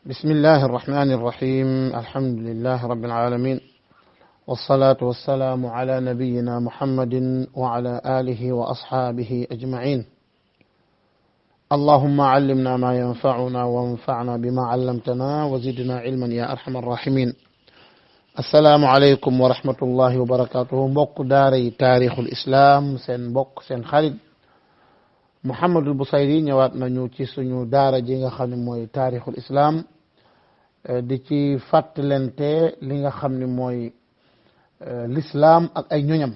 بسم الله الرحمن الرحيم. الحمد لله رب العالمين، والصلاة والسلام على نبينا محمد وعلى آله وأصحابه أجمعين. اللهم علمنا ما ينفعنا وانفعنا بما علمتنا وزدنا علما يا أرحم الراحمين. السلام عليكم ورحمة الله وبركاته. mbokk daaray taarixul islam, seen mbokk seen xarit Mouhamadul Bousayri ñëwaat nañu ci suñu daara ji nga xam ne mooy taarixul islam, di ci fàttalente li nga xam ne mooy l'islam ak ay ñoñam.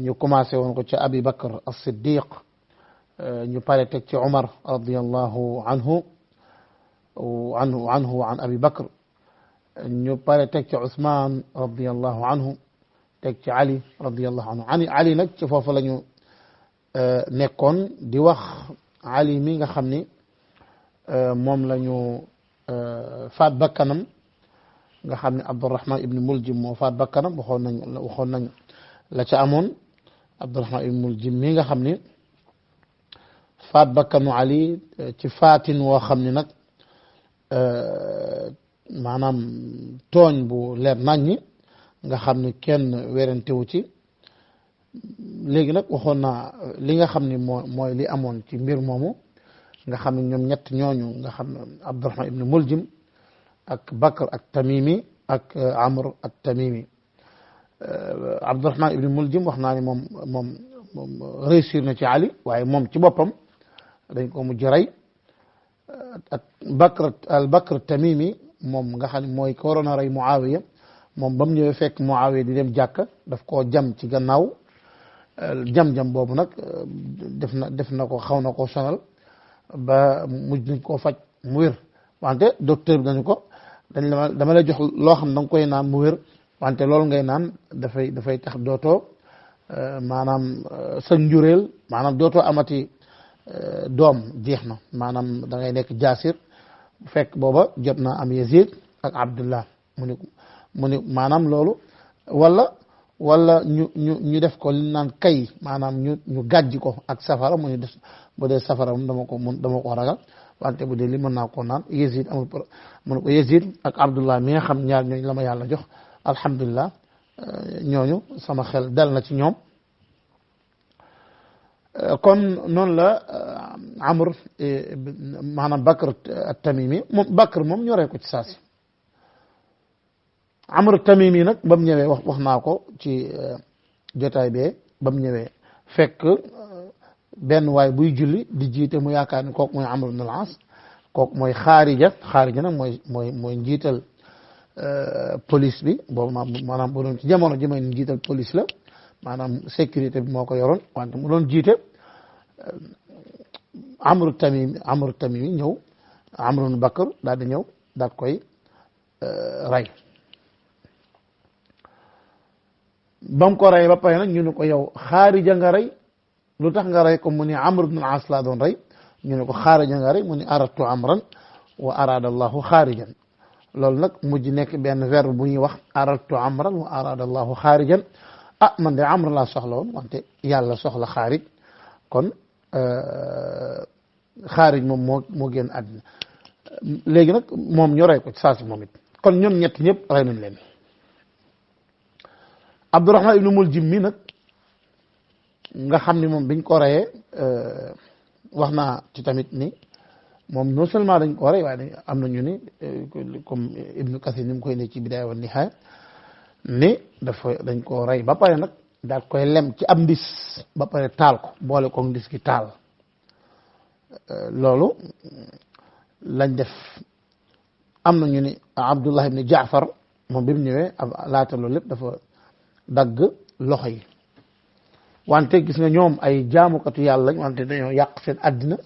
ñu commencé woon ko ci Abi Bakr as-Siddiq, ñu pare teg ci Umar radiyallahu anhu wa an Abi Bakr, ñu pare teg ci Usman radiyallahu anhu, teg ci Ali radiyallahu anhu. Ali nag ci foofu lañu nekkoon di wax Ali mi nga xam ni moom lañu faat bakkanam, nga xam ne Abdurrahman ibn Muljim moo faat bakkanam. waxoon nañ la ca amoon. Abdurrahman ibn Muljim mi nga xam ni faat bakkanu Ali ci faatin woo xam ni nag maanaam tooñ bu leer naññi, nga xam ni kenn werantewu ci. léegi nag waxoon naa li nga xam ni mooy li amoon ci mbir moomu, nga xam ne ñoom ñett ñooñu nga xam ne Abdurrahman ibn Muljim ak Bakr ak Tamimi ak Amr ak Tamimi. Abdurrahman ibn Muljim wax naa ni moom réussir na ci Ali, waaye moom ci boppam dañ ko mujj rey. ak Bakr Tamimi moom nga xam ne mooy ko waroon a rey Muawiya, moom ba mu ñëwee fekk Muawiya di dem jàkka daf koo jam ci gannaaw. jam-jam boobu nag def na ko xaw na koo sonal ba mujj nañ koo faj mu wér, wante docteur bi dañu ko dama lay jox loo xam da nga koy naan mu wér, wante loolu ngay naan dafay tax dootoo maanaam sa njureel, maanaam dootoo amati doom, jeex na, maanaam da ngay nekk jaasir. fekk booba jot naa am Yazid ak Abdullah, mu ni maanaam loolu wala ñu def ko li naan kay, maanaam ñu gàjji ko ak safara. mu ni def bu dee safara moom dama ko ragal, wante bu dee li mën naa koo naan. Yazid amul mu ne ko Yazid ak Abdullah mi nga xam ñaar ñooñu la ma yàlla jox, alhamdulilah, ñooñu sama xel dal na ci ñoom. kon noonu la Amr maanaam Bakr at-Tamimi moom ñoree ko ci saasi. Amr at-Tamimi nag ba mu ñëwee wax naa ko ci jotaay bee, ba mu ñëwee fekk benn waay buy julli di jiite mu yaakaar ni kooku mooy Amr ibn al-As, kooku mooy xaarija nag mooy njiital police bi boobu. maanaam bu doon ci jamono ji may njiital police la, maanaam sécurité bi moo ko yoroon, wante mu doon jiite. Amr at-Tamimi ñëw, Amr ibn Bakr daal di ñëw daal koy rey. ba mu ko rey ba pare nag ñu ne ko yow xaarija nga rey, lu tax nga rey ko? mu ni Amr ibn al-As laa doon rey. ñu ne ko xaarija nga rey, mu ni aradtu amran wa arada allahu xaarijan. loolu nag mujj nekk benn verbe bu ñuy wax aradtu amran wa arada allahu xaarijan. man de amr laa soxla woon, wante yàlla soxla xaarij, kon xaarij moom moo génn àddina. léegi nag moom ñu rey ko ci saa si moom it. kon ñoom ñett ñëpp rey nañ leen. Abdurrahman ibn Muljim mi nag nga xam ni moom biñ ko reyee, wax naa ci tamit ni moom non seulement dañ ko rey, waaye am na ñu ni comme Ibnu Kathir ni mu koy ne ci Bidaaya wa Nihaaya ni dañ ko rey ba pare nag daal koy lem ci ab ndis ba pare taal ko, boole ko ndis gi taal. loolu lañ def. am na ñu ni Abdullah ibn Jaafar moom bi mu ñëwee laata loolu lépp dafa dagg loxo yi. wante gis nga ñoom ay jaamukatu yàlla lañ, wante dañoo yàq seen àddina.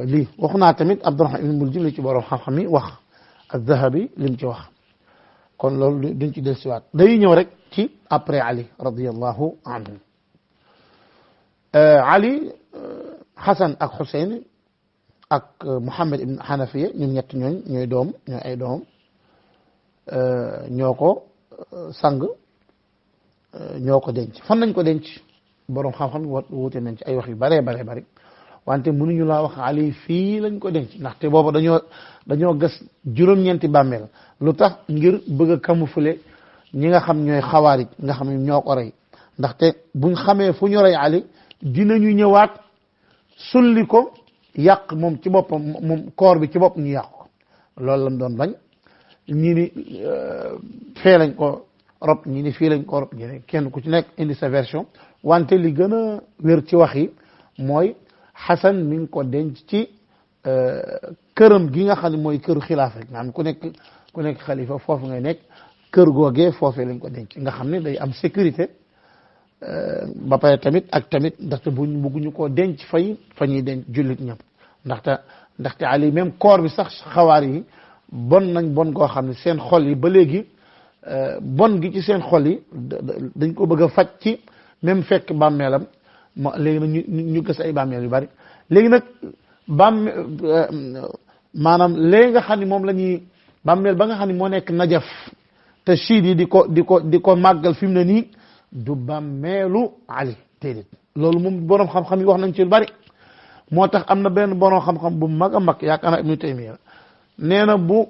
lii waxu naa tamit Abdurrahman ibn Muljim li ci borom xam-xam yi wax, az-Zahabi lim ci wax. kon loolu duñ ci dellusiwaat, day ñëw rek ci après Ali radiyallahu anhu. Ali, Hasan ak Hussein ak Muhammad ibn Hanafiya, ñoom ñett ñooy ay doom, ñoo ko sang, ñoo ko denc. fan nañ ko denc borom xam-xam wuute nañ ci ay wax yu bare. wante mënuñu laa wax Ali fii lañ ko denc ndaxte booba dañoo gas juróom-ñeenti bàmmeel lu tax ngir bëgg a camoufler ñi nga xam ñooy xawaarij nga xam ne ñoo ko rey ndaxte buñ xamee fu ñu rey Ali dinañu ñëwaat sulli ko yàq moom ci boppam moom koor bi ci bopp ñu yàq ko loolu lañ doon bañ ñi ni fee lañ ko rob ñi ni fii lañ ko rob ñi ni kenn ku ci nekk indi sa version wante li gën a wér ci wax yi mooy Xasan mi ngi ko denc ci këram gi nga xam ne mooy këru xilaaf rek nga xam ne ku nekk xalifa foofu ngay nekk kër googee foofee lañ ko denc nga xam ne day am sécurité ba pare tamit ndaxte bëgguñu koo denc fa ñuy denc jullit ñëpp ndaxte Ali même koor bi sax xawaar yi bon nañ bon goo xam ne seen xol yi ba léegi bon gi ci seen xol yi dañ ko bëgg a faj ci même fekk bàmmeelam léegi nag ñu gës ay bàmmeel yu bari léegi nag maanaam léegi nga xam ne moom la ñuy bàmmeel ba nga xam ne moo nekk Najaf te chiit yi di ko màggal fi mu ne nii du bàmmeelu Ali déedéet loolu moom boroom xam-xam yi wax nañ ci lu bari moo tax am na benn boroom xam-xam bu mag a mag yaakaar naa Ibnu Taymiya nee na bu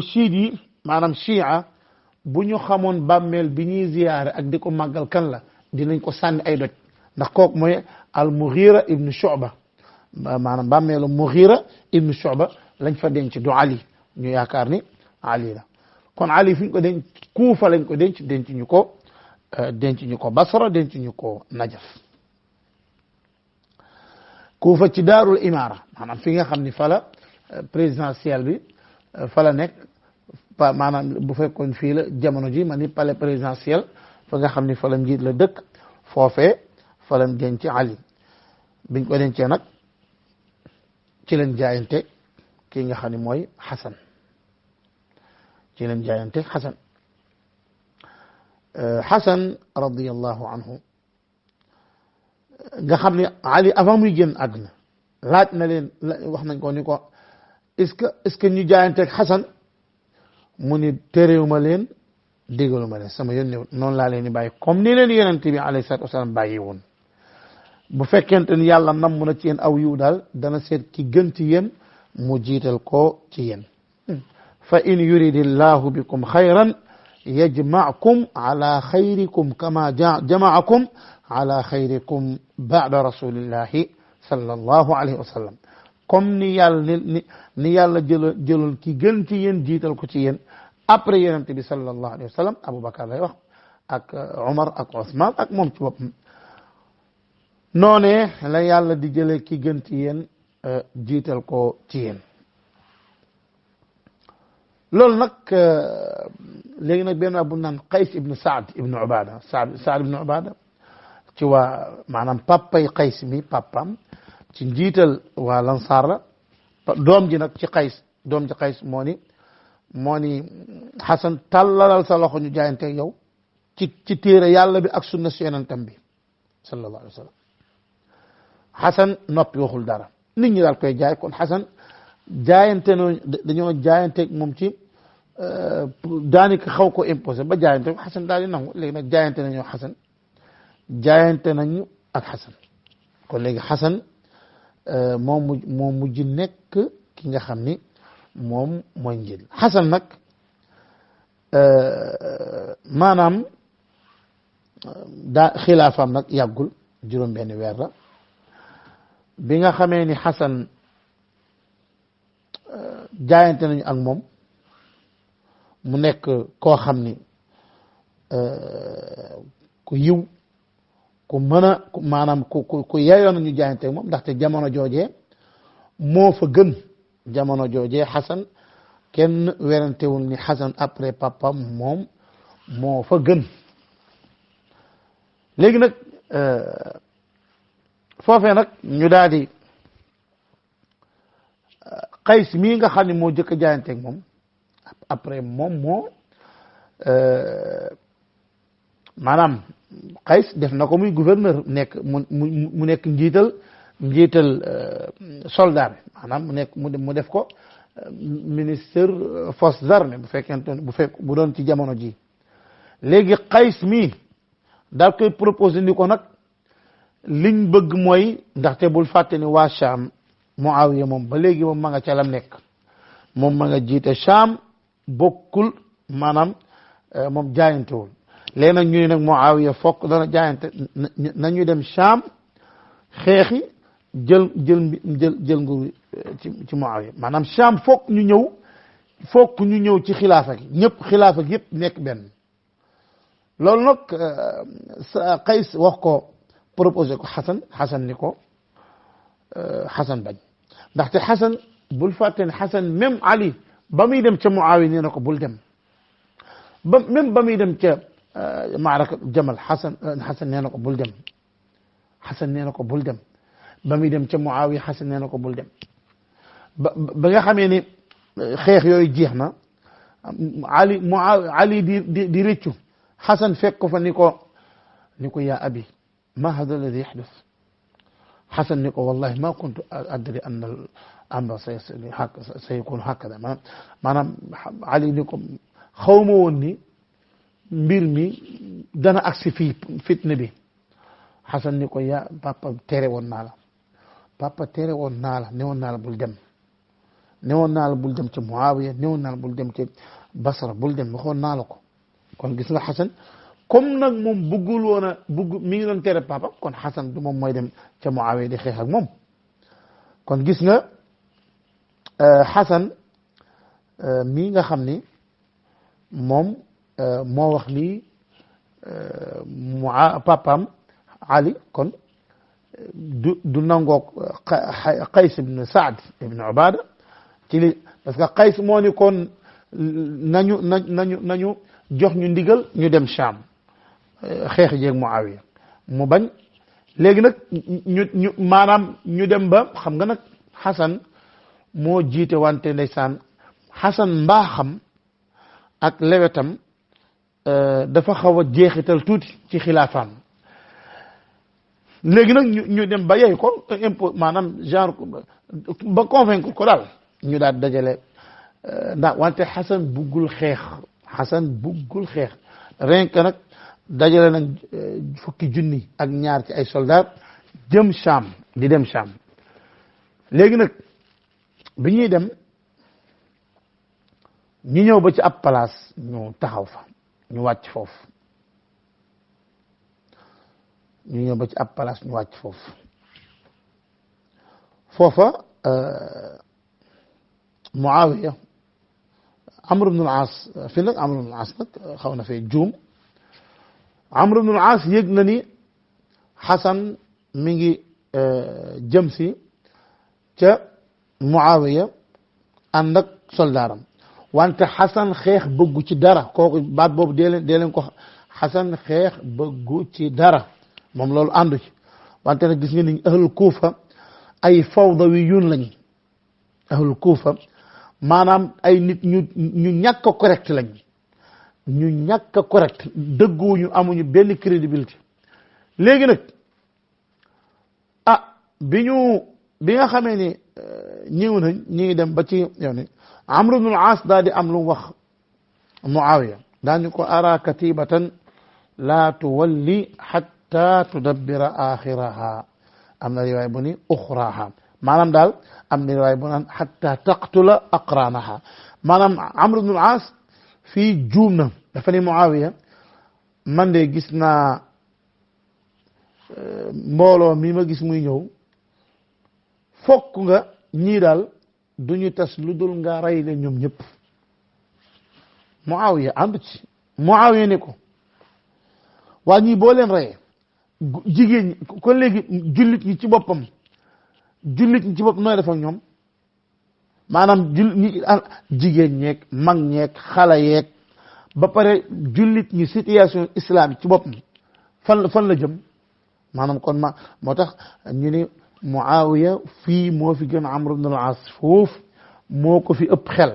chiit yi maanaam chia bu ñu xamoon bàmmeel bi ñuy ziyaare ak di ko màggal kan la dinañ ko sànni ay doj ndax kooku mooy al Mughira ibnu Shu'ba maanaam bàmmeelu Mughira ibnu Shu'ba lañ fa denc du Ali ñu yaakaar ni Ali la kon Ali fi ñu ko denc Kuufa lañ ko denc ñu ko Basra denc ñu ko Najaf Kuufa ci daarul imaara maanaam fi nga xam ni fa la présidentiel bi fa la nekk maanaam bu fekkoon fii la jamono ji ma ni palais présidentiel fa nga xam ni fa la njiit la dëkk foofee fa lañ denc Ali biñ ko dencee nag ci leen jaayante kii nga xam ni mooy Xasan Xasan radiyallahu anhu nga xam ni Ali avant muy génn àdduna laaj na leen wax nañ ko ni ko est-ce que ñu jaayanteeg Xasan mu ni terewuma leen digaluma leen sama yoon noonu laa leen di bàyyi comme ni leen yonent bi alayhi salaatu wasalaam bàyyi woon bu fekkente ni yàlla namm na ci yéen aw yiw daal dana seet ki gën ci yéen mu jiital ko ci yéen fa in yuridillahu bikum xayran yajma'kum ala xayrikum kama jama'akum ala xayrikum ba'da rasulillahi sallallahu alayhi wa sallam comme ni yàlla jëloon ki gën ci yéen jiital ko ci yéen après yonent bi sallallahu alayhi wa sallam Aboubacar lay wax ak Omar ak Ousmane ak moom ci boppam noonee la yàlla di jëlee ki gën ci yéen jiital ko ci yéen loolu nag léegi nag benn waa bu naan Qays ibnu Saad ibnu Ubada Saad ibnu Ubada ci waa maanaam papay Qays mi papam ci njiital waa Lansaar la doom ji nag ci Qays moo ni Xasan tàllalal sa loxo ñu jaayante yow ci téere yàlla bi ak sunna si yonentam bi sallallahu alayhi wa sallam Xasan noppi waxul dara nit ñi daal koy jaay kon Xasan jaayante noonu dañoo jaayanteeg moom ci daanaka xaw ko imposé ba jaayante Xasan daal di nangu léegi nag jaayante nañu ak Xasan kon léegi Xasan moo mujj nekk ki nga xam ni moom mooy njiit Xasan nag maanaam xilaafaam nag yàggul juróom-benn weer la bi nga xamee ni Xasan jaayante nañu ak moom mu nekk koo xam ni ku yiw ku mën a maanaam ku yeyoon nañu jaayante ak moom ndaxte jamono joojee moo fa gën jamono joojee Xasan kenn werantewul ni Xasan après papa moom moo fa gën léegi nag foofee nag ñu daal di Qays mii nga xam ne moo jëkk a jaayanteeg moom après moom moo maanaam Qays def na ko muy gouverneur nekk mu nekk njiital soldat bi maanaam mu def ko ministre forces armées bu doon ci jamono ji léegi Qays mii daal koy proposé ni ko nag liñ bëgg mooy ndaxte bul fàtte ni waa Sham Muawiya moom ba léegi moom ma nga ca lam nekk moom ma nga jiite Sham bokkul maanaam moom jaayantewul léegi nag ñu ne nag Muawiya fokk dana jaayante nañu dem Sham xeexi jël nguur ci Muawiya maanaam Sham fokk ñu ñëw ci xilaafa gi ñëpp xilaafa gi yëpp nekk benn loolu nag Qays wax ko proposé ko Xasan ni ko Xasan bañ ndaxte Xasan bul fàtte ne Xasan même Ali ba muy dem ca Muawiya nee na ko bul dem ba muy dem ca maaraka Jamal Xasan nee na ko bul dem Xasan nee na ko bul dem ba muy dem ca Muawiya Xasan nee na ko bul dem ba nga xamee ni xeex yooyu jeex na Ali di rëccu Xasan fekk ko fa ni ko yaa abi ma hada alladi yaxdus Xasan ni ko wallahi ma kuntu adri anna al amra sayakun hakada maanaam Ali ni ko xawma woon ni mbir mi dana agsi fii fitne bi Xasan ni ko yaa papa tere woon naa la newoon naa la bul dem newoon naa la bul dem ci Muawiya newoon naa la bul dem ci Basra bul dem waxoon naa la ko kon gis nga Xasan comme nag moom mi ngi doon tere papa kon Xasan du moom mooy dem ca Muawiya di xeex ak moom kon gis nga Xasan mii nga xam ni moom moo wax lii papaam Ali kon du nangoog Qays ibn Saad ibn Ubada ci li parce que Qays moo ni kon nañu jox ñu ndigal ñu dem Sham xeex jeeg Muawiya mu bañ léegi nag maanaam ñu dem ba xam nga nag Xasan moo jiite wante ndeysaan Xasan mbaaxam ak lewetam dafa xaw a jeexital tuuti ci xilaafaam léegi nag ñu dem ba yey ko maanaam genre ba convaincre ko daal ñu daal dajale ndax wante Xasan buggul xeex rien que nag dajale nag fukki junni ak ñaar ci ay soldats jëm Sham di dem Sham léegi nag bi ñuy dem ñu ñëw ba ci ab place ñu taxaw fa ñu wàcc foofu foofa Muawiya Amr ibn al-As fi nag Amr ibn al-As nag xaw na fee juum Amr ibn al-As yëg na ni Xasan mi ngi jëm si ca Muawiya ànd ak soldaaram wante Xasan xeex bëggu ci dara kooku baat boobu dee leen ko Xasan xeex bëggu ci dara moom loolu àndu ci wante nag gis nga ni ahlul Kuufa ay fawdawiyun lañ ahlul Kuufa maanaam ay nit ñu ñàkk correct lañ ñu ñàkk correct dëgguwuñu amuñu benn crédibilité léegi nag bi nga xamee ni ñëw nañ ñu ngi dem ba ci yow ni Amr ibn al-As daal di am lu wax Muawiya daañu ko ara katibatan la tuwalli hatta tudabbira axiraha am na riwaay bu ni uxraha maanaam daal am na riwaay bu naan hatta taqtula aqranaha maanaam Amr ibn al-As fii juum na dafa ni Muawiya man de gis naa mbooloo mi ma gis muy ñëw fokk nga ñii daal duñu tas lu dul nga rey leen ñoom ñëpp Muawiya ànd ci Muawiya ne ko waa ñii boo leen reyee jigéen ñi kon léegi jullit ñi ci boppam nooy def ak ñoom maanaam jigéen ñeeg mag ñeeg xale yeeg ba pare jullit ñi situation islamique ci boppam fan la jëm maanaam kon moo tax ñu ni Muawiya fii moo fi gën Amr ibn al-As foofu moo ko fi ëpp xel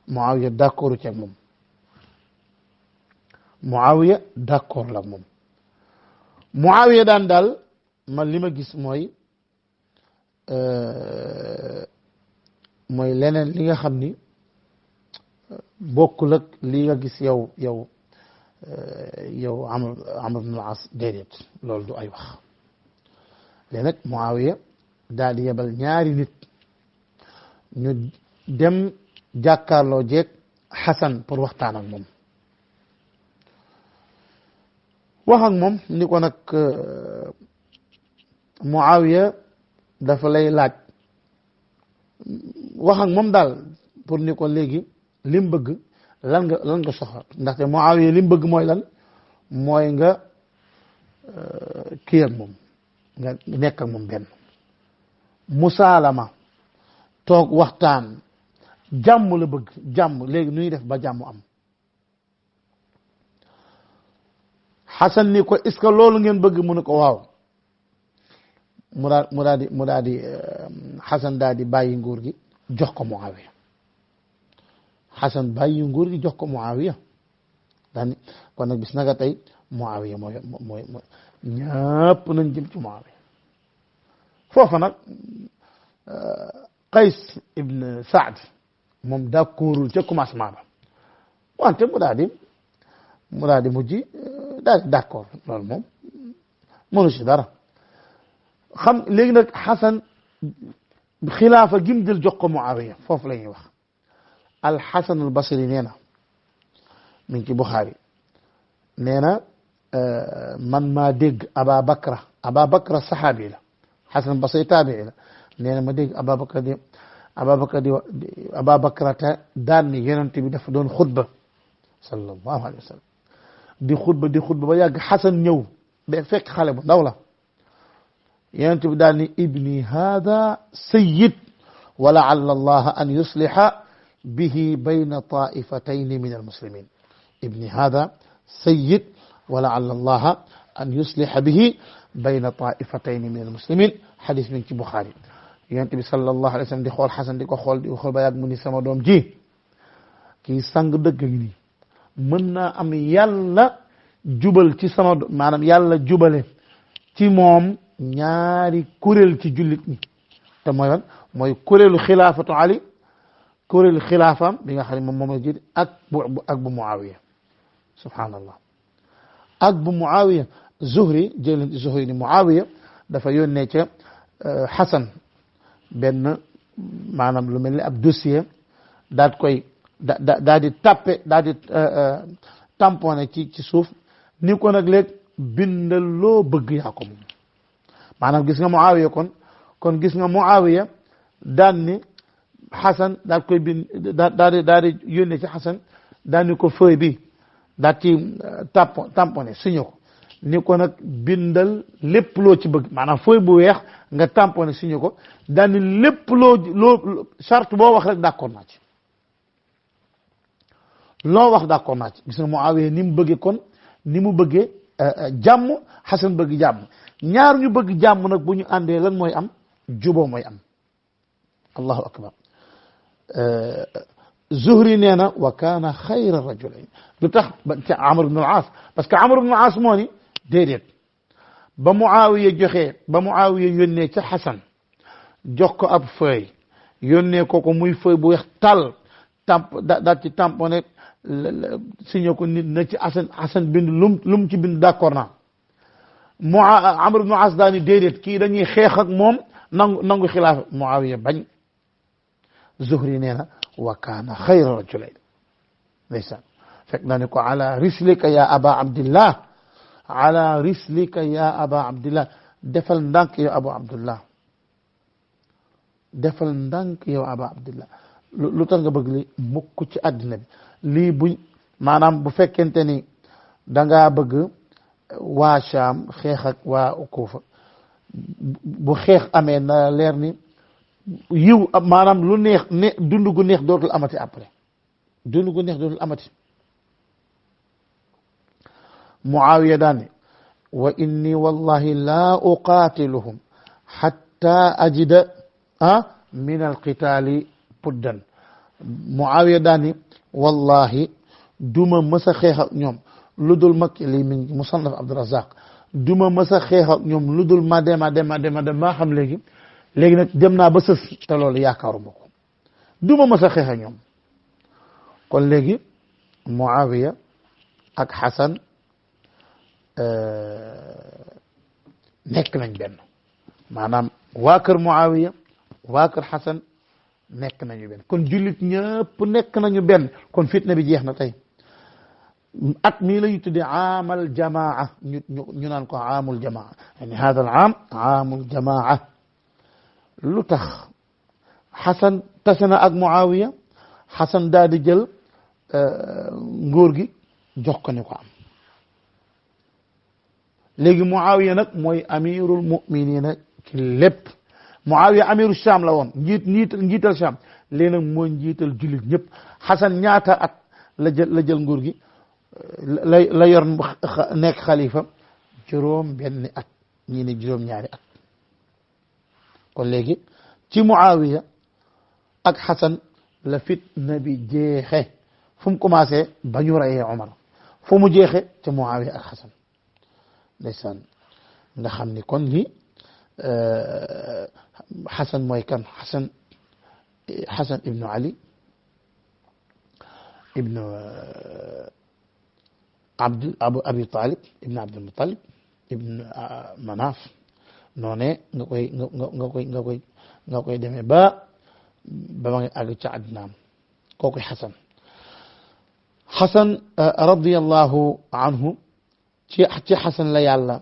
Muawiya d'accord ci ak moom Muawiya d'accord la ak moom Muawiya daan daal man li ma gis mooy leneen li nga xam ni bokkul ak li nga gis yow Amr ibn al-As déedéet loolu du ay wax léegi nag Muawiya daal di yebal ñaari nit ñu dem jàkkaarloo jeeg Xasan pour waxtaan ak moom wax ak moom ni ko nag Muawiya dafa lay laaj wax ak moom daal pour ni ko léegi lim bëgg lan nga soxla ndaxte Muawiya lim bëgg mooy lan mooy nga kii ak moom nga nekk ak moom benn musaalama toog waxtaan jàmm la bëgg jàmm léegi nu ñuy def ba jàmm am Xasan ni ko est-ce que loolu ngeen bëgg mu ne ko waaw mu daal di Xasan daal di bàyyi nguur gi jox ko Muawiya Xasan bàyyi nguur gi jox ko Muawiya daani kon nag bis naga tey Muawiya mooy ñëpp nañ jëm ci Muawiya foofa nag Qays ibn Saad moom d'accordul ca commencement ba wante mu daal di mujj daal di d'accord loolu moom mënu ci dara xam léegi nag Xasan xilaafa gim jël jox ko Muawiya foofu la ñuy wax al-Xasan al-Basri nee na mi ngi ci Buxaari nee na man maa dégg Aba Bakra saxaabi la Xasan al-Basri taabii la nee na ma dégg Aba Bakrata daan ni yonent bi dafa doon xutba sallallahu alayhi wa sallam di xutba ba yàgg Xasan ñëw ba fekk xale bu ndaw la yonent bi daal ni ibni hada sayyid wa la'alla allaha an yusliha bihi bayna taifatayn min almuslimin ibni hada sayyid wa la'alla allaha an yusliha bihi bayna taifatayn min almuslimin xadis mi ngi ci Buxaari yonent bi sallallahu alayhi wa sallam di xool Xasan di ko xool ba yàgg mu ni sama doom ji kii sang dëgg ngi nii mën naa am yàlla jubal ci sama maanaam yàlla jubale ci moom ñaari kuréel ci jullit ñi te mooy lan mooy kuréelu xilaafatu Ali kuréelu xilaafam bi nga xam ne moom la jiite ak bu Muawiya subhanallah ak bu Muawiya Zuhri jëleen ci Zuhri ni Muawiya dafa yónnee ca Xasan benn maanaam lu mel ni ab dossier daal di tappe daal di tamponné ci suuf ni ko nag léegi bindal loo bëgg yaa ko moom maanaam gis nga Muawiya kon gis nga Muawiya daan ni Xasan daal koy bind daal di yónnee ci Xasan daan ni ko feuille bi daal ci tamponné signé ko ni ko nag bindal lépp loo ci bëgg maanaam feuille bu weex nga tamponné signé ko daan ni lépp loo charte boo wax rek d'accord naa ci loo wax d'accord naa ci gis nga Muawiya ni mu bëggee kon ni mu bëggee jàmm Xasan bëgg jàmm ñaar ñu bëgg jàmm nag bu ñu àndee lan mooy am juboo mooy am allahu akbar Zuhri nee na wa kaana xayra rajulayn lu tax ci Amr ibn al-As parce que Amr ibn al-As moo ni déedéet ba Muawiya yónnee ca Xasan jox ko ab feuille yónnee ko muy feuille bu weex tàll daal ci tamponné signé ko nit na ci Xasan bind lum ci bind d'accord naa Amr ibn al-As daani déedéet kii dañuy xeex ak moom nangu xilaafa Muawiya bañ Zuhri nee na wa kaana xayra rajulayn ndeysaan fekk naa ne ko ala rislika ya aba abdillah ala rislika ya aba abdillah defal ndànk yow abu abdullah defal ndànk yow aba abdillah lu tax nga bëgg li mukk ci àddina bi lii buñ maanaam bu fekkente ni dangaa bëgg waa Shaam xeex ak waa Kuufa bu xeex amee na leer ni yiw maanaam lu neex dund gu neex dootul amati après dund gu neex dootul amati Muawiya daane wa inni wallahi la uqatiluhum hatta ajida min alqitaali buddan Muawiya daane wallahi duma mës a xeex ak ñoom lu dul mag lii mi ngi Musannaf Abdurazaq duma mës a xeex ak ñoom lu dul ma dem maa xam léegi nag dem naa ba sës te loolu yaakaaruma ko duma mës a xeex ak ñoom kon léegi Muawiya ak Xasan nekk nañ benn maanaam waa kër Muawiya waa kër Xasan nekk nañu benn kon jullit ñëpp nekk nañu benn kon fitna bi jeex na tey at mii la ñu tuddee aamal jamaa ñu naan ko aamul jamaa yani hada al aam aamul jamaa lu tax Xasan tase na ak Muawiya Xasan daal di jël nguur gi jox ko ni ko am léegi Muawiya nag mooy amirul muminina ci lépp Muawiya amiru Sham la woon njiital Sham léegi nag mooy njiital jullit ñëpp Xasan ñaata at la jël nguur gi la yor nekk xalifa juróom benn at ñii ne juróom ñaari at kon léegi ci Muawiya ak Xasan la fitna bi jeexe fu mu commencé ba ñu reyee Omar fu mu jeexe ci Muawiya ak Xasan ndeysaan nga xam ni kon ni Xasan mooy kan Xasan ibnu Ali ibnu Abi Talib ibnu Abdul Muttalib ibnu Manaf noonee nga koy demee ba ma ngi àgg ca Adnaan kooku Xasan radiyallahu anhu ci Xasan la yàlla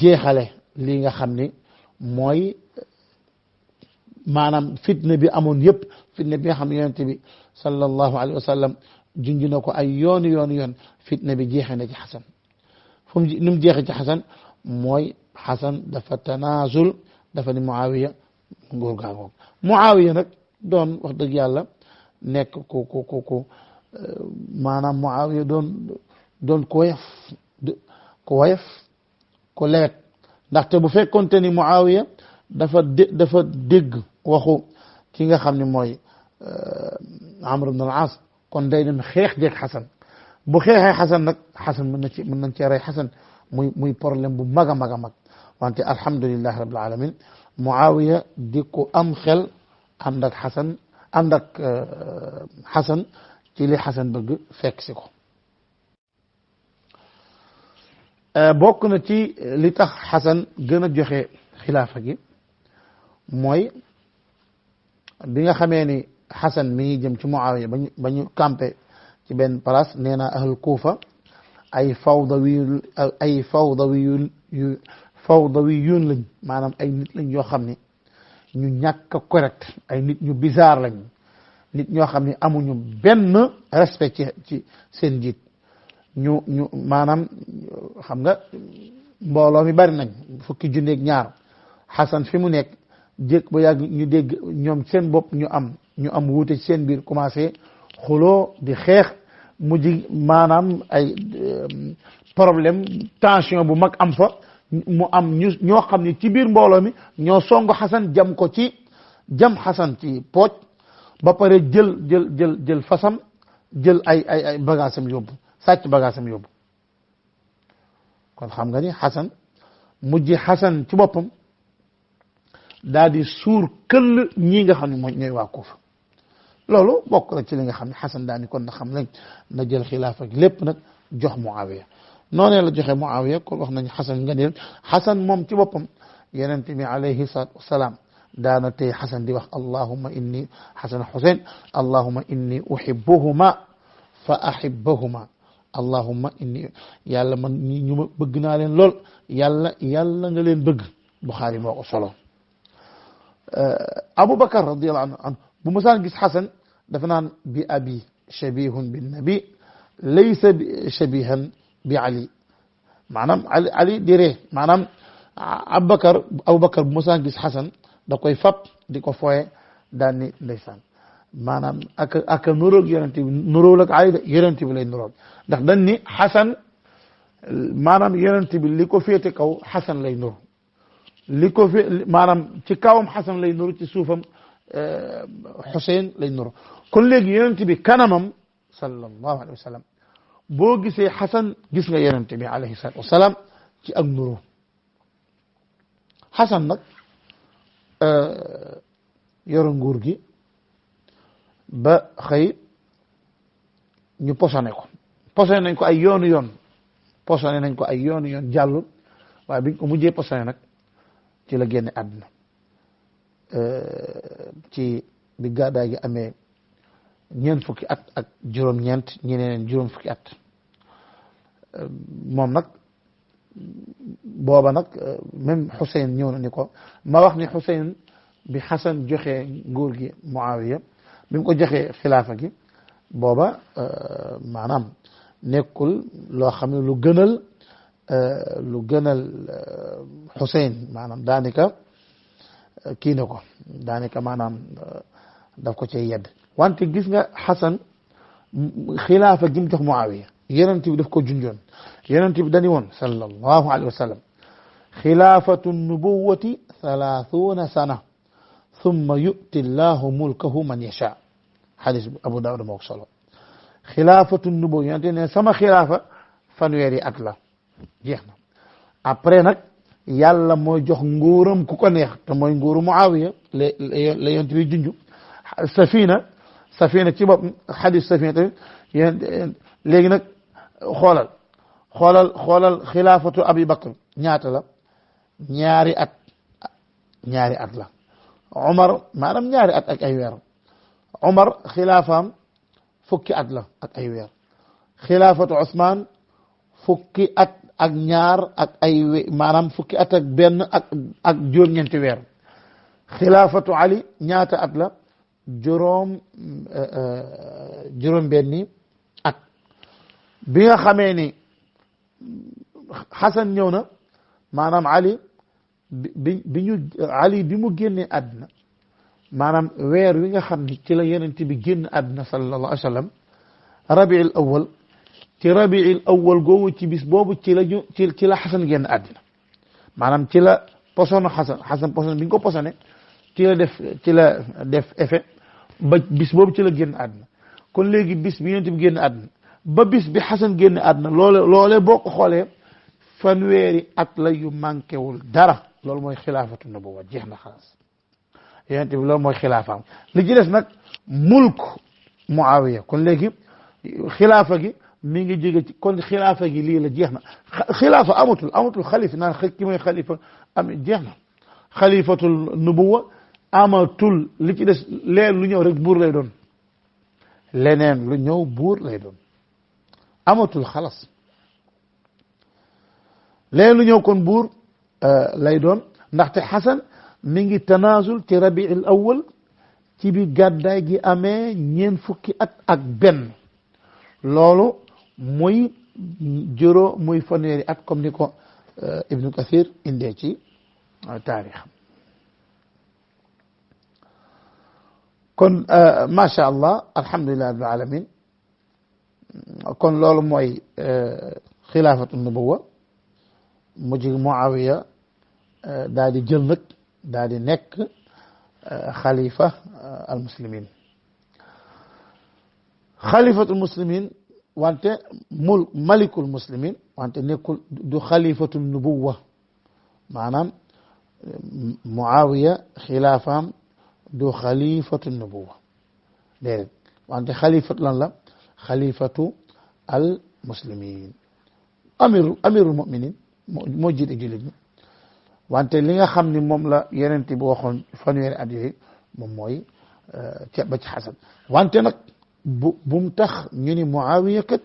jeexale li nga xam ni mooy maanaam fitna bi amoon yëpp fitna bi nga xam ne yonent bi sallallahu alayhi wa sallam junj na ko ay yoon fitna bi jeexee na ci Xasan fu mu ni mu jeexee ci Xasan mooy Xasan dafa tanaasul dafa ni Muawiya nguur gaa ngoog Muawiya nag doon wax dëgg yàlla nekk ku maanaam Muawiya doon ko woyof ko lewet ndaxte bu fekkonte ni Muawiya dafa dégg waxu ki nga xam ne mooy Amr ibn al-As kon day dem xeex jeeg Xasan bu xeexee Xasan nag Xasan mën nañ cee rey Xasan muy problème bu mag a mag a mag wante alhamdulillahi rabbil alamin Muawiya di ko am xel ànd ak Xasan ci li Xasan bëgg fekk si ko bokk na ci li tax Xasan gën a joxe xilaafa gi mooy bi nga xamee ni Xasan mi ngi jëm ci Muawiya ba ñu campé ci benn place nee naa ahlul Kuufa ay fawdawiyun lañ maanaam ay nit lañ yoo xam ni ñu ñàkk correct ay nit ñu bizarre lañ nit ñoo xam ni amuñu benn respect ci seen njiit ñu maanaam xam nga mbooloo mi bari nañ fukki junneeg ñaar Xasan fi mu nekk jékk ba yàgg ñu dégg ñoom seen bopp ñu am wuute ci seen biir commencé xuloo di xeex mujj maanaam ay problème tension bu mag am fa mu am ñoo xam ne ci biir mbooloo mi ñoo songu Xasan jam Xasan ci pooj ba pare jël fasam jël ay bagaasam yóbbu sàcc bagaasam yóbbu kon xam nga ni mujj Xasan ci boppam daal di suur këll ñii nga xam ne mooy ñooy waa Kuufa loolu bokk na ci li nga xam ne Xasan daal ni kon na xam lañ na jël xilaafa ak lépp nag jox Muawiya noonee la joxe Muawiya kon wax nañ Xasan nga ne Xasan moom ci boppam yonent bi alayhi salaatu wasalaam daana tey Xasan di wax allahumma inni Xasan Xuseyn allahumma inni uhibbuhuma fa ahibbahuma allahumma inni yàlla man ñu ma bëgg naa leen lool yàlla nga leen bëgg Buxaari moo ko solo Aboubacar radiyallahu anhu bu masaan gis Xasan dafa naan bi abi shabihun bin nabi laysa shabihan bi Ali maanaam Ali di ree maanaam Aboubacar bu masaan gis Xasan da koy fab di ko foye daan ni ndeysaan maanaam ak nuróog yonent bi nuróol ak Ali yonent bi lay nuróol ndax dañ ni Xasan maanaam yonent bi li ko féete kaw Xasan lay nuru li ko fi maanaam ci kawam Xasan lay nuru ci suufam Xuseyn lay nuru kon léegi yonent bi kanamam sallallahu alayhi wa sallam boo gisee Xasan gis nga yonent bi alayhi salaatu wa salaam ci ak nuru Xasan nag yor nguur gi ba xëy ñu posone nañ ko ay yoonu yoon jàllul waaye biñ ko mujjee posone nag ci la génne àdduna ci bi gàddaay gi amee ñeent fukki at ak juróom-ñeent ñeneen juróom fukki at moom nag booba nag même Xuseyn ñëw na ni ko ma wax ni Xuseyn bi Xasan joxe nguur gi Muawiya bi mu ko joxee xilaafa gi booba maanaam nekkul loo xam ne lu gënal Xuseyn maanaam daanaka kii na ko daanaka maanaam daf ko cay yedd wante gis nga Xasan xilaafa gi mu jox Muawiya yonent bi daf ko junjoon yonent bi dañu woon sallallahu alayhi wa sallam xilaafatu nubuwati 30 sana thumma yu'ti llahu mulkahu man yasha xadis bi Abu Daawud moo ko solo xilaafatu nubuwa yonent ne sama xilaafa fanweeri at la jeex na après nag yàlla mooy jox nguuram ku ko neex te mooy nguuru Muawiya la yonent bi junju safina ci bopp xadis safina tamit léegi nag xoolal xilaafatu Abi Bakr ñaata la ñaari at la Omar maanaam ñaari at ak ay weer Omar xilaafaam fukki at la ak ay weer xilaafatu Ousmane fukki at ak ñaar ak ay maanaam fukki at ak benn ak juróom-ñeenti weer xilaafatu Ali ñaata at la juróom benni at bi nga xamee ni Xasan ñëw na maanaam Ali bi mu génnee àdduna maanaam weer wi nga xam ni ci la yonent bi génn àdduna sallallahu alayhi wa sallam rabiul awwal ci rabiul awwal googu ci bis boobu ci la Xasan génn àdduna maanaam ci la poson bi ñu ko posone ci la def effet ba bis boobu ci la génn àdduna kon léegi bis bi yonent bi génn àdduna ba bis bi Xasan génn àdduna loole boo ko xoolee fanweeri at la yu manqué wul dara loolu mooy xilaafatu nubuwa jeex na xalaas yonent bi loolu mooy xilaafaam li ci des nag mulk Muawiya kon léegi xilaafa gi mi ngi jóge ci kon xilaafa gi lii la jeex na xilaafa amatul xalifa naan ki mooy xalifa jeex na xalifatul nubuwa amatul li ci des leen lu ñëw rek buur lay doon leneen lu ñëw buur lay doon amatul xalas leen lu ñëw kon buur lay doon ndaxte Xasan mi ngi tanaasul ci rabiul awwal ci bi gàddaay gi amee ñeent fukki at ak benn loolu muy muy fanweeri at comme ni ko Ibnu Kathir indee ci taarix kon macha allah alhamdulilah rabbil alamin kon loolu mooy xilaafatu nubuwa mujj Muawiya daal di jël nag daal di nekk xalifa almuslimin xalifatul muslimin wante malikul muslimin wante nekkul du xalifatu nubuwa maanaam Muawiya xilaafaam du xalifatu nubuwa déedéet wante xalifatu lan la xalifatu al muslimin amirul muminin moo jiite jullit ñi wante li nga xam ni moom la yonent bi waxoon fanweeri at yooyu moom mooy ba ci Xasan wante nag bum tax ñu ni Muawiya kat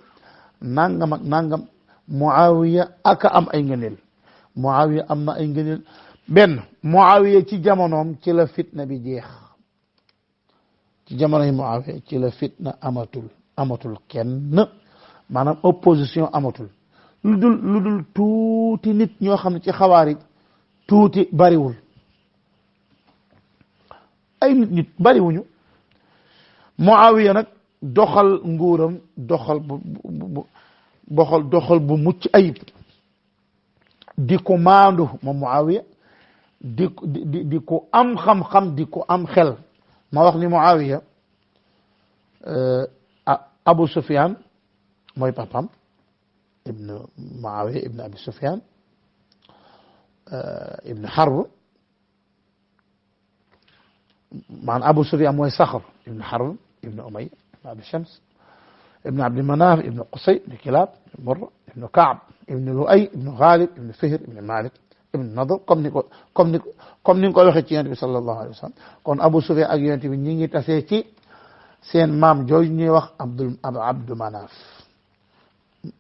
nangam ak nangam Muawiya aka am ay ngëneel Muawiya am na ay ngëneel benn Muawiya ci jamonoom ci la fitna bi jeex ci jamono yi Muawiya ci la fitna amatul kenn maanaam opposition amatul lu dul tuuti nit ñoo xam ne ci xawaarij tuuti bariwul ay nit bariwuñu Muawiya nag doxal nguuram doxal bu mucc ayib di ko maandu moom Muawiya di ko am xam-xam di ko am xel ma wax ni Muawiya Abu Sufyan mooy papam ibn Muawiya ibn Abi Sufyan ibn Harb maanaam Abu Sufyan mooy Saxr ibn Harb ibn Umayya ibn Abi Shams ibn Abdi Manaf ibn Qusay ibn Kilab ibn Murra ibn Kaab ibn Lu'ay ibn Ghalib ibn Fihr ibn Malik ibn Nadr comme ni nga koy waxee ci yonent bi sallallahu alayhi wa sallam kon Abu Sufyan ak yonent bi ñi ngi tasee ci seen maam jooju ñuy wax Abdu Manaf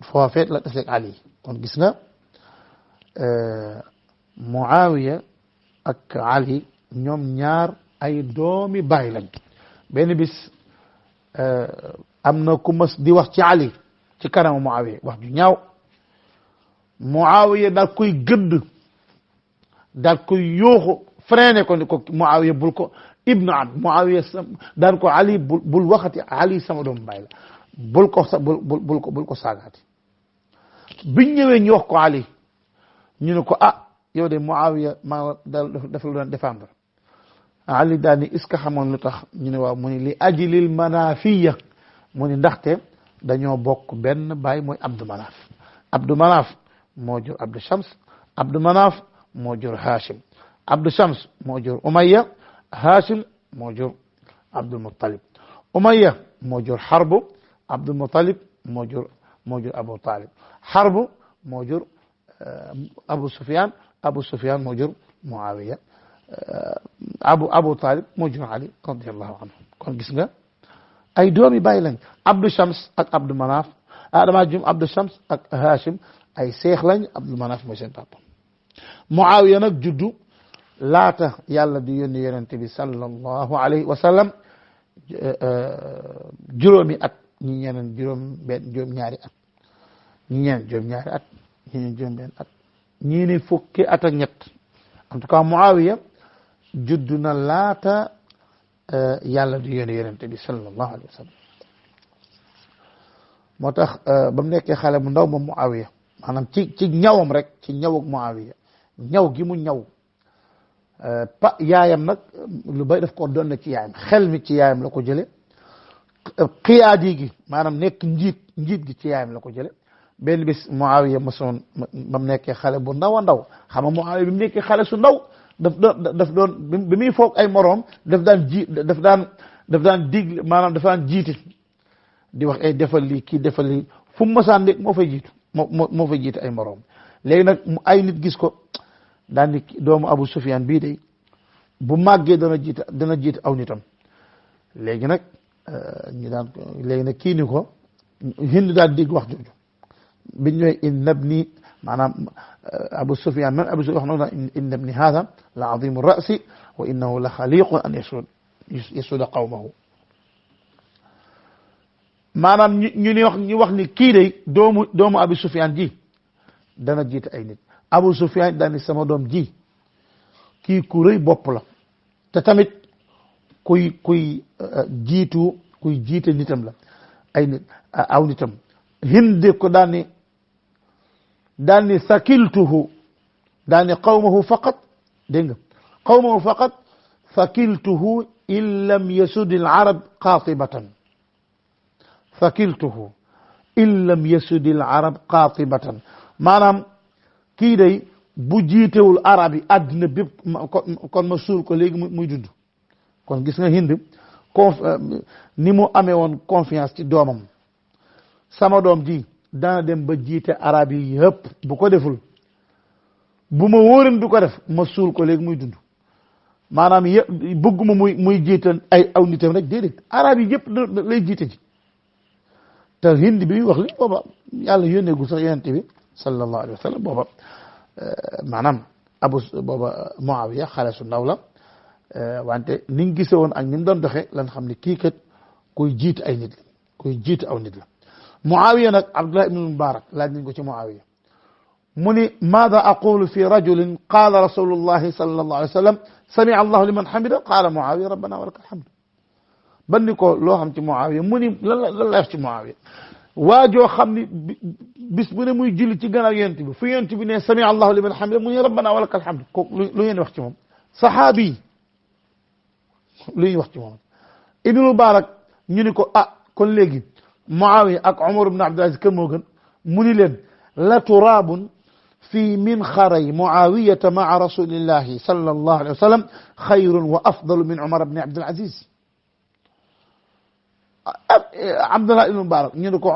foofeet la taseeg Ali kon gis nga Muawiya ak Ali ñoom ñaar ay doomi baay lañ benn bis am na ku mas di wax ci Ali ci kanamu Muawiya wax ju ñaaw Muawiya daal koy gëdd daal koy yooxu freiné ko ni ko Muawiya bul ko ibnu am Muawiya daan ko Ali bul waxati Ali sama doomu baay la bul ko saagaati biñ ñëwee ñu wax ko Ali ñu ne ko yow de Muawiya maa dafa la doon défendre Ali daal ni est-ce que xamoon lu tax ñu ne waaw mu ni li ajlil manafiya mu ni ndaxte dañoo bokk benn baay mooy Abdu Manaf moo jur Abdu Shams Abdu Manaf moo jur Hashim Abdu Shams moo jur Umayya Hashim moo jur Abdul Muttalib Umayya moo jur Harbu Abdul Muttalib moo jur Abu Talib Harbu moo jur Abu Sufyan moo jur Muawiya Abu Talib moo jur Ali radiyallahu anhu kon gis nga ay doomi bàyyi lañ Abdu Shams ak Abdu Manaf dama jum Abdu Shams ak Hashim ay seex lañ Abdu Manaf mooy seen papa Muawiya nag juddu laata yàlla di yónni yonent bi sallallahu alayhi wa sallam juróomi at ñi ñeneen juróom ñaari at ñi ñeneen juróom ñaari at ñi ñeneen juróom benn at ñii ni fukki at ak ñett en tout cas Muawiya juddu na laata yàlla di yónni yonent bi sallallahu alayhi wa sallam moo tax ba mu nekkee xale bu ndaw moom Muawiya maanaam ci ñawam rek ci ñawuk Muawiya ñaw gi mu ñaw yaayam nag lu bay daf ko doon ci yaayam xel mi ci yaayam la ko jële xiyaadi gi maanaam nekk njiit gi ci yaayam la ko jële benn bis Muawiya mosoon ba mu nekkee xale bu ndaw a ndaw xam nga Muawiya bi mu nekkee xale su ndaw daf doon bi muy foog ay moroom daf daan dig maanaam dafa daan jiite di wax ay defal lii kii defal lii fu mu mosaan nekk moo fay jiitu moo fay jiite ay moroom léegi nag ay nit gis ko daan ni doomu Abu Sufyan bii de bu màggee dana jiite aw nitam léegi nag léegi nag kii ni ko Hind daal dégg wax jooju biñ ñëwee inna ibni maanaam Abu Sufyan man Abu Sufyan wax na inna ibni hada la azimu ra'si wa innahu la xaliqun an yasuda qawmahu maanaam ñu wax ni kii de doomu Abu Sufyan ji dana jiite ay nit Abu Sufyan daal ni sama doom ji kii ku rëy bopp la te tamit kuy jiite nitam la ay nit aw nitam Hind ko daal ni sakiltuhu daal ni qawmahu faqat dégg nga qawmahu faqat fakiltuhu in lam yasud al arab qatibatan fakiltuhu in lam yasud al arab qatibatan maanaam kii day bu jiitewul arab yi àddina bépp kon ma suul ko léegi muy dund kon gis nga Hind ni mu amee woon confiance ci doomam sama doom ji dana dem ba jiite arab yi yëpp bu ko deful bu ma wóoran du ko def ma suul ko léegi muy dund maanaam bëgguma muy jiite ay aw nitam rek déedéet arab yi yëpp lay jiite ji te Hind bi wax li booba yàlla yónneegul sax yonent bi sallallahu alayhi wa sallam booba maanaam booba Muawiya xale su ndaw la wante niñ gise woon ak ni mu doon doxee lan xam ne kii kat kuy jiite ay nit la kuy jiite aw nit la Muawiya nag Abdullah ibn Mubarak laaj nañ ko ci Muawiya mu ni maada aqulu fi rajulin qaala rasulullahi sallallahu alayhi wa sallam sami'a allahu liman hamida qaala Muawiya rabbana wa lakal hamd ban ni ko loo xam ci Muawiya mu ni lan la wax ci Muawiya waajoo xam ni bis bu ne muy julli ci gannaaw yonent bi fu yonent bi ne sami'a allahu liman hamida mu ni rabbana wa lakal hamd kooku lu ngeen wax ci moom saxaabi lu ñuy wax ci moom Ibn Mubarak ñu ni ko kon léegi Muawiya ak Umar ibn Abdul Aziz kan moo gën mu ni leen la turaabun fi minxaray Muawiyata ma'a rasulillahi sallallahu alayhi wa sallam xayrun wa afdalu min Umar ibn Abdul Aziz Abdullah ibn Mubarak ñu ni ko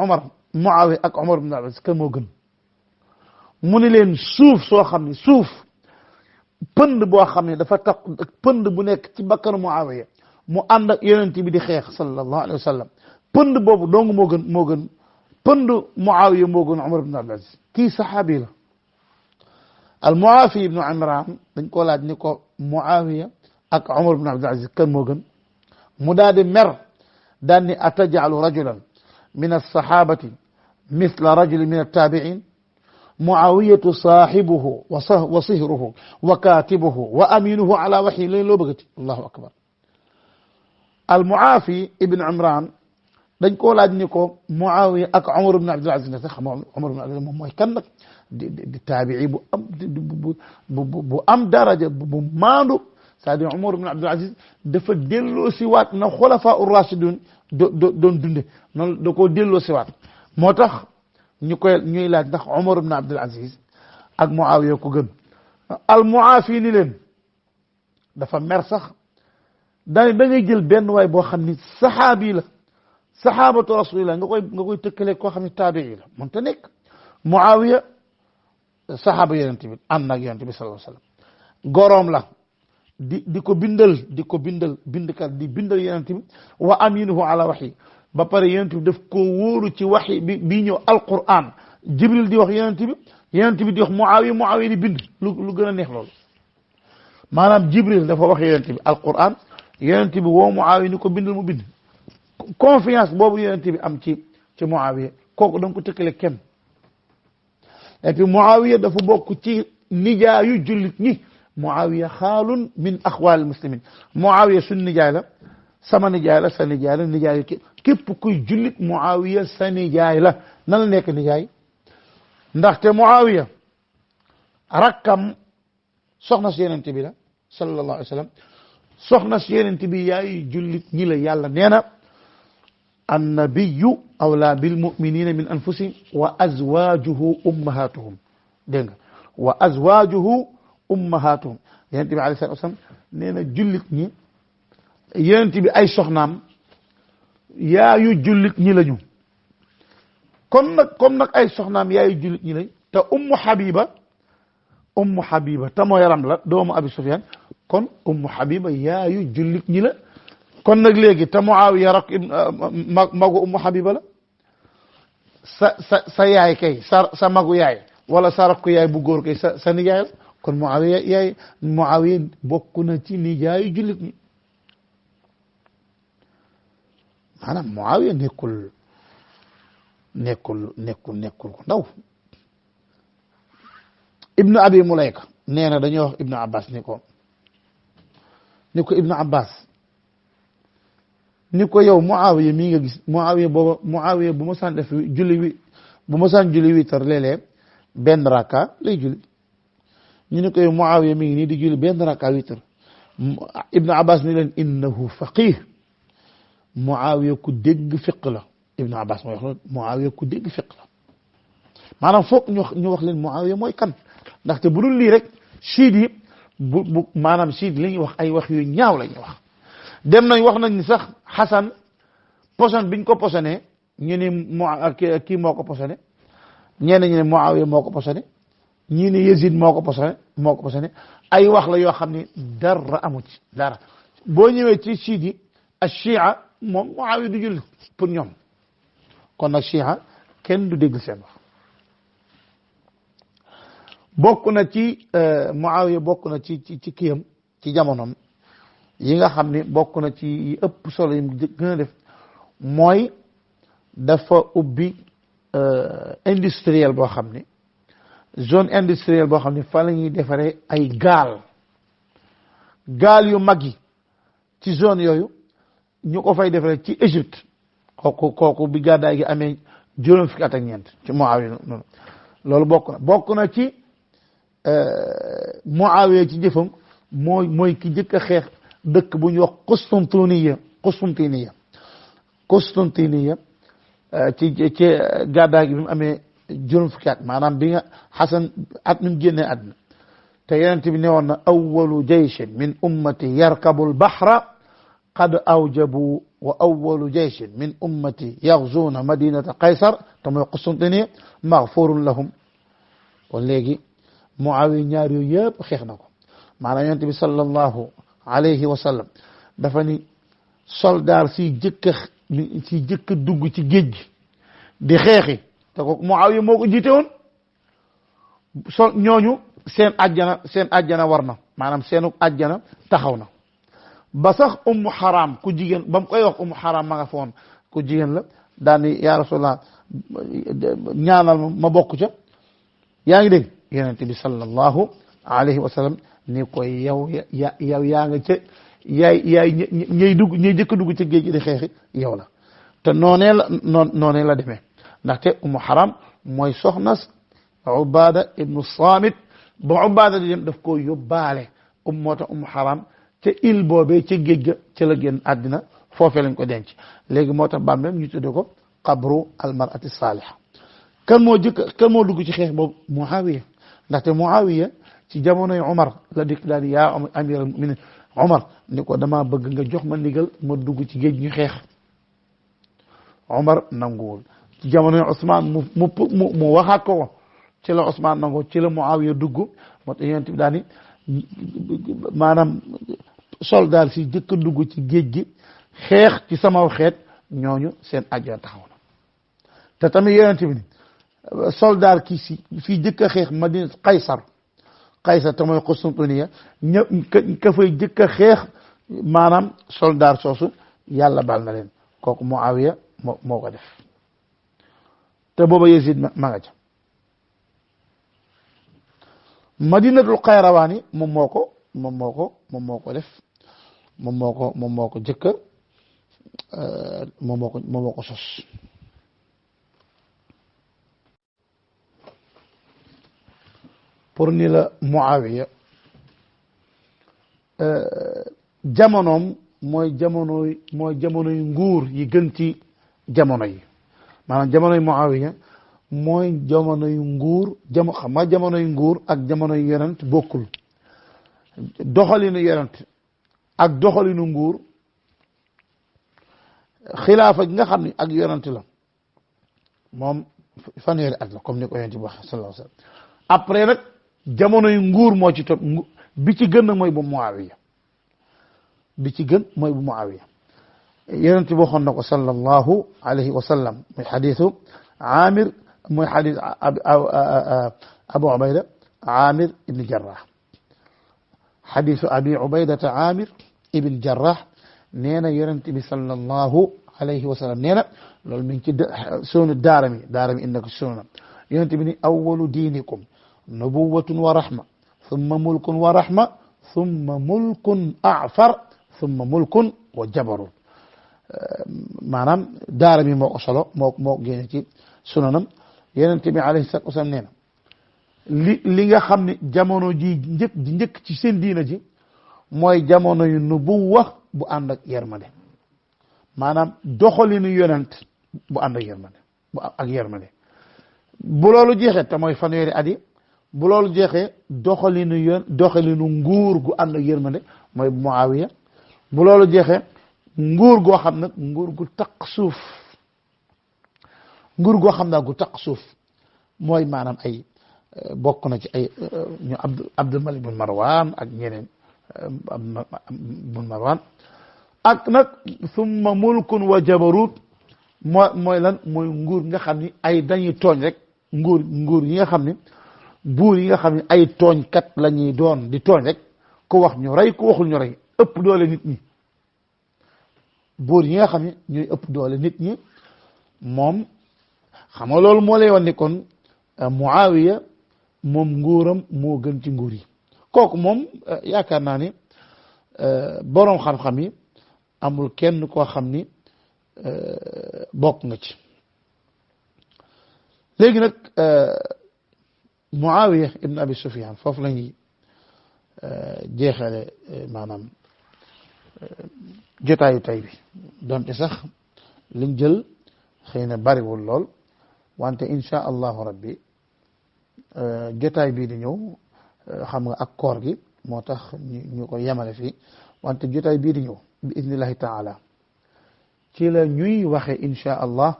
Muawiya ak Umar ibn Abdul Aziz kan moo gën mu ni leen suuf soo xam ne suuf pënd boo xam ne dafa tax pënd bu nekk ci bakkanu Muawiya mu ànd ak yonent bi di xeex sallallahu alayhi wa sallam pënd boobu dong moo gën pënd Muawiya moo gën Umar ibn Abdul Aziz kii saxaabi la al Muafi ibnu Imran dañ ko laaj ni ko Muawiya ak Umar ibn Abdul Aziz kan moo gën mu daal di mer daan ni atajalu rajulan min alsahabati misla rajulin min altabiin Muawiyatu saaxibuhu wa sihruhu wa katibuhu wa aminuhu ala waxyi leen loo bëggati allahu akbar al Muafi ibn Imran dañ koo laaj ni ko Muawiya ak Umar ibn Abdul Aziz sax xam Umar ibn Abdul Aziz moom mooy kan nag di taabii bu am daraja bu maandu c'est-à-dire Umar ibn Abdul Aziz dafa delloo si waat na xulafa ur-rashidun doon dunde noonu da koo delloo si waat moo tax ñuy laaj ndax Umar ibn Abdul Aziz ak Muawiya ko gën al Muafi ni leen dafa mer sax da ngay jël benn waay boo xam ni saxaabi la saxaabatu rasulillah nga koy tëkkale koo xam ne taabii la mënta nekk Muawiya saxaaba yonent bi ànd ak yonent bi sallallahu alayhi wasallam goroom la di ko bindal bindkat di bindal yonent bi wa aminuhu ala waxyi ba pare yonent bi daf ko wóoru ci waxyi bi ñëw alquran jibril di wax yonent bi di wax Muawiya di bind lu gën a neex loolu maanaam jibril dafa wax yonent bi alquran yonent bi woo Muawiya ni ko bindal mu bind confiance boobu yonent bi am ci Muawiya kooku da nga ko tëkkale kenn et puis Muawiya dafa bokk ci nijaayu jullit ñi Muawiya xaalun min axwaal muslimin Muawiya suñ nijaay la sama nijaay la sa nijaay la nijaayu képp kuy jullit Muawiya sa nijaay la nan la nekk nijaay ndaxte Muawiya rakkam soxna si yonent bi la sallallahu alayhi wa sallam soxna si yonent bi yaayu jullit ñi la yàlla nee na annabiyu awlaa bil muminina min anfusihim wa azwajuhu ummahatuhum dégg nga wa azwajuhu ummahatuhum yonent bi alayhi salatu wasalam nee na jullit ñi yonent bi ay soxnaam yaayu jullit ñi lañu comme nag ay soxnaam yaayu jullit ñi lañ te ummu habiba te moo yaram la doomu abi sufyan kon ummu habiba yaayu jullit ñi la kon nag léegi te Muawiya rak magu ummu habiba la sa yaay kay sa magu yaay wala sa rakku yaay bu góor kay sa nijaay la kon Muawiya bokk na ci nijaayu jullit ñi maanaam Muawiya nekkul ko ndaw ibnu abi mulayka nee na dañuy wax ibnu abbas ni ko ibnu abbas ni ko yow Muawiya mii nga gis Muawiya bu ma saan def julli witar léeg-léeg benn raka lay julli ñu ni ko yow Muawiya mi ngi nii di julli benn raka witar ibnu abbas ni leen innahu faqih Muawiya ku dégg fiq la ibnu abbas mooy wax loolu Muawiya ku dégg fiq la maanaam foog ñu wax leen Muawiya mooy kan ndaxte bu dul lii rek siid yi maanaam siid li ñuy wax ay wax yu ñaaw la ñuy wax dem nañ wax nañ ni sax Xasan poson biñ ko posone ñu ne kii moo ko posone ñenn ñu ne Muawiya moo ko posone ñii ne Yazid moo ko posone ay wax la yoo xam ne dara amu ci dara boo ñëwee ci siid yi ashia moom Muawiya du julli pour ñoom kon nag chia kenn du dégg seen wax bokk na ci Muawiya bokk na ci kiyam ci jamonoom yi nga xam ne bokk na ci yi ëpp solo yi gën a def mooy dafa ubbi industriel boo xam ne zone industrielle boo xam ne fa la ñuy defaree ay gaal yu mag yi ci zone yooyu ñu ko fay defaree ci Égypte kooku bi gàddaay gi amee juróom fukki at ak ñeent ci Muawiya noonu loolu bokk na ci Muawiya ci jëfam mooy ki jëkk a xeex dëkk bu ñuy wax Constantiniya ci gàddaay gi bi mu amee juróom fukki at maanaam bi nga Xasan at mi mu génnee àdduna te yonent bi ne woon na awwalu jayshin min ummati yarkabu al-bahra qad awjabu wa awwalu jayshin min ummati yaghzuna madinata Qaysar te mooy Constantiniya maghfurun lahum kon léegi Muawiya ñaar yooyu yëpp xeex na ko maanaam yonent bi sallallahu alayhi wa sallam dafa ni soldaar si jëkk dugg ci géej gi di xeexi te ko Muawiya moo ko jiite woon ñooñu seen àjjana war na maanaam seenu àjjana taxaw na ba sax ummu haram ku jigéen ba mu koy wax ummu haram ma nga foon ku jigéen la daan ni yaa Rasulullah ñaanal ma bokk ca yaa ngi dégg yonent bi sallallahu alayhi wa sallam ni koy yow yaa nga ca yaay ñay jëkk dugg ci géej gi di xeexi yow la te noonee la demee ndaxte ummu haram mooy soxnas Ubaada ibnu Saamit ba Ubaada di dem daf ko yóbbaale moo tax ummu haram ca il boobee ca géej ga ca la génn àddina foofee lañ ko denc léegi moo tax bàmmeel ñu tudde ko qabru almarati saaliha kan moo dugg ci xeex boobu Muawiya ndaxte Muawiya ci jamonoy Umar la dikk daal yaa amiral muminin Umar ni ko dama bëgg nga jox ma ndigal ma dugg ci géej ñu xeex Umar nanguwul ci jamonoy Ousmane mu waxaat ko ci la Ousmane nangu ci la Muawiya dugg moo tax yonent bi daal ni maanaam soldat si jëkk dugg ci géej gi xeex ci sama xeet ñooñu seen àjjana taxaw na te tamit yonent bi ni soldat ki fii jëkk a xeex Madina Qaysar te mooy Qustantiniya ka fay jëkk a xeex maanaam soldat soosu yàlla baal na leen kooku Muawiya moo ko def te booba Yazid ma nga ca Madinatul Qayrawaani moom moo ko def moom moo ko jëkk moom moo ko sos pour ni la Muawiya jamonoom mooy jamonoy nguur yi gën ci jamono yi maanaam jamonoy Muawiya mooy jamonoy nguur xam nga jamonoy nguur ak jamonoy yonent bokkul doxalinu yonent ak doxalinu nguur xilaafa gi nga xam ni ak yonent la moom fanweeri at la comme ni ko yonent bi wax sallallahu alayhi wa sallam après nag jamonoy nguur moo ci topp bi ci gën nag mooy bu Muawiya yonent bi waxoon na ko sallallahu alayhi wa sallam muy xadiisu Amir mooy xadiis Abu Ubayda Amir ibn Jarrah xadiisu Abi Ubaydata Amir ibn Jarrah nee na yonent bi sallallahu alayhi wa sallam nee na loolu mi ngi ci suunu daarami indi ko suuna yonent bi ni awwalu diinikum nubuwatun wa rahma thumma mulkun wa rahma thumma mulkun a'far thumma mulkun wa jabarun maanaam daarami moo ko solo moo génne ci sunanam yonent bi alayhi salaatu wa salaam nee na li nga xam ne jamono ji njëkk ci seen diina ji mooy jamono yu nubuwa bu ànd ak yermande maanaam doxalinu yonent bu ànd ak yermande bu loolu jeexee te mooy fanweeri at yi bu loolu jeexee doxalinu nguur gu ànd ak yermande mooy bu Muawiya bu loolu jeexee nguur goo xam nag nguur gu taq suuf mooy maanaam ay bokk na ci ay ñu Abdul Malik bin Marwan ak ñeneen bin Marwan ak nag summa mulkun wa jabarut mooy lan mooy nguur nga xam ni ay dañuy tooñ rek nguur yi nga xam ni buur yi nga xam ni ay tooñkat la ñuy doon di tooñ rek ku wax ñu rey ku waxul ñu rey ëpp doole nit ñi buur yi nga xam ni ñuy ëpp doole nit ñi moom xam nga loolu moo lay wan ni kon Muawiya moom nguuram moo gën ci nguur yi kooku moom yaakaar naa ni boroom xam-xam yi amul kenn koo xam ni bokk nga ci léegi nag Muawiya ibn Abi Sufyan foofu lañuy jeexale maanaam jotaayu tay bi donte sax liñ jël xëy na bariwul lool wante insha allahu rabbi jotaay bii di ñëw xam nga ak koor gi moo tax ñu ko yemale fii wante jotaay bii di ñëw bi idnillahi taala ci la ñuy waxe insha allah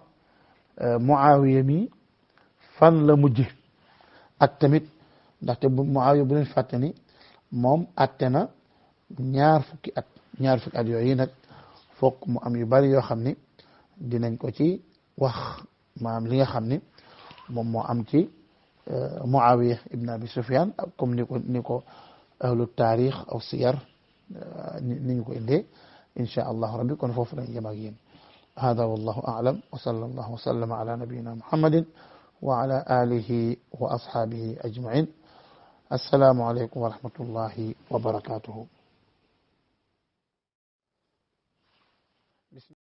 Muawiya mi fan la mujj ak tamit ndaxte bu Muawiya bu leen fàtte ni moom atte na ñaar fukki at yooyu nag fokk mu am yu bari yoo xam ni dinañ ko ci wax maanaam li nga xam ni moom moo am ci Muawiya ibn Abi Sufyan comme ni ko ahlu taarix aw siyar ni ñu ko indee insha allahu rabbi kon foofu lañ yem ak yéen hada wallahu a'lam wa sallallahu wa sallama ala nabiyyina muhammadin wa ala alihi wa ashabihi ajma'in assalamu alaykum wa rahmatullahi wa barakatuhu